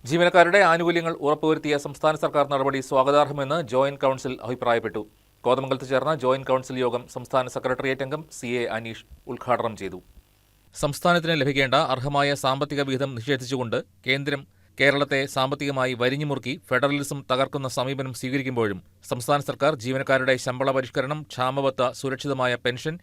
ജീവനക്കാരുടെ ആനുകൂല്യങ്ങൾ ഉറപ്പുവരുത്തിയ സംസ്ഥാന സർക്കാർ നടപടി സ്വാഗതാർഹമെന്ന് ജോയിന്റ് കൌൺസിൽ അഭിപ്രായപ്പെട്ടു. കോതമംഗലത്ത് ചേർന്ന ജോയിന്റ് കൌൺസിൽ യോഗം സംസ്ഥാന സെക്രട്ടേറിയറ്റ് അംഗം CA അനീഷ് ഉദ്ഘാടനം ചെയ്തു. സംസ്ഥാനത്തിന് ലഭിക്കേണ്ട അർഹമായ സാമ്പത്തിക വിഹിതം നിഷേധിച്ചുകൊണ്ട് കേന്ദ്രം കേരളത്തെ സാമ്പത്തികമായി വരിഞ്ഞുമുറുക്കി ഫെഡറലിസം തകർക്കുന്ന സമീപനം സ്വീകരിക്കുമ്പോഴും സംസ്ഥാന സർക്കാർ ജീവനക്കാരുടെ ശമ്പള പരിഷ്കരണം, ക്ഷാമബത്ത, സുരക്ഷിതമായ പെൻഷൻ,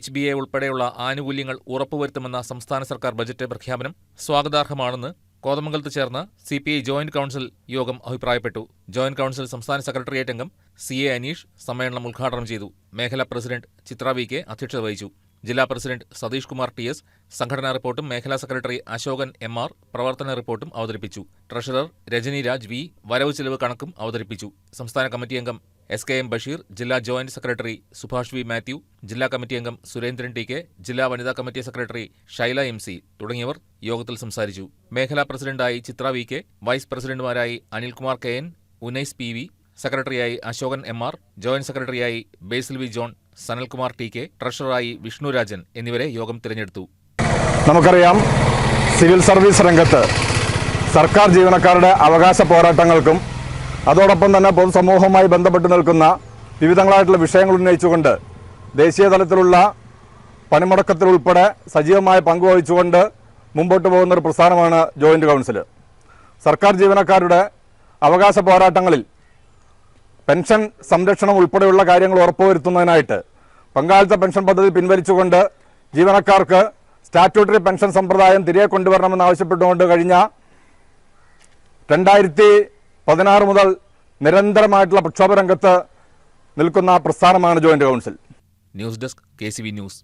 HBA ഉൾപ്പെടെയുള്ള ആനുകൂല്യങ്ങൾ ഉറപ്പുവരുത്തുമെന്ന സംസ്ഥാന സർക്കാർ ബജറ്റ് പ്രഖ്യാപനം സ്വാഗതാർഹമാണെന്ന് കോതമംഗലത്ത് ചേർന്ന CPI ജോയിന്റ് കൌൺസിൽ യോഗം അഭിപ്രായപ്പെട്ടു. ജോയിന്റ് കൌൺസിൽ സംസ്ഥാന സെക്രട്ടേറിയറ്റ് അംഗം CA അനീഷ് സമ്മേളനം ഉദ്ഘാടനം ചെയ്തു. മേഖലാ പ്രസിഡന്റ് ചിത്ര VK അധ്യക്ഷത വഹിച്ചു. ജില്ലാ പ്രസിഡന്റ് സതീഷ് കുമാർ TS സംഘടനാ റിപ്പോർട്ടും മേഖലാ സെക്രട്ടറി അശോകൻ MR പ്രവർത്തന റിപ്പോർട്ടും അവതരിപ്പിച്ചു. ട്രഷറർ രജനി രാജ് V വരവ് ചെലവ് കണക്കും അവതരിപ്പിച്ചു. സംസ്ഥാന കമ്മിറ്റി അംഗം SKM ബഷീർ, ജില്ലാ joint secretary Subhash V Mathew, ജില്ലാ കമ്മിറ്റി അംഗം സുരേന്ദ്രൻ TK, ജില്ലാ വനിതാ കമ്മിറ്റി സെക്രട്ടറി ഷൈല MC തുടങ്ങിയവർ യോഗത്തിൽ സംസാരിച്ചു. മേഖലാ പ്രസിഡന്റായി ചിത്ര VK, വൈസ് പ്രസിഡന്റുമാരായി അനിൽകുമാർ KN, ഉനൈസ് PV, സെക്രട്ടറിയായി അശോകൻ MR, ജോയിന്റ് സെക്രട്ടറിയായി Basil V John, Sanalkumar TK, ട്രഷററായി വിഷ്ണുരാജൻ എന്നിവരെ യോഗം തിരഞ്ഞെടുത്തു. നമുക്കറിയാം, സിവിൽ സർവീസ് രംഗത്ത് സർക്കാർ ജീവനക്കാരുടെ അവകാശ പോരാട്ടങ്ങൾക്കും അതോടൊപ്പം തന്നെ പൊതുസമൂഹവുമായി ബന്ധപ്പെട്ട് നിൽക്കുന്ന വിവിധങ്ങളായിട്ടുള്ള വിഷയങ്ങൾ ഉന്നയിച്ചുകൊണ്ട് ദേശീയ തലത്തിലുള്ള പണിമുടക്കത്തിലുൾപ്പെടെ സജീവമായ പങ്കുവഹിച്ചുകൊണ്ട് മുമ്പോട്ട് പോകുന്ന ഒരു പ്രസ്ഥാനമാണ് ജോയിന്റ് കൗൺസിൽ. സർക്കാർ ജീവനക്കാരുടെ അവകാശ പോരാട്ടങ്ങളിൽ പെൻഷൻ സംരക്ഷണം ഉൾപ്പെടെയുള്ള കാര്യങ്ങൾ ഉറപ്പുവരുത്തുന്നതിനായിട്ട് പങ്കാളിത്ത പെൻഷൻ പദ്ധതി പിൻവലിച്ചുകൊണ്ട് ജീവനക്കാർക്ക് സ്റ്റാറ്റ്യൂട്ടറി പെൻഷൻ സമ്പ്രദായം തിരികെ കൊണ്ടുവരണമെന്നാവശ്യപ്പെട്ടുകൊണ്ട് കഴിഞ്ഞ 2016 മുതൽ നിരന്തരമായിട്ടുള്ള പ്രക്ഷോഭ രംഗത്ത് നിൽക്കുന്ന പ്രസ്ഥാനമാണ് joint council. News desk KCV news.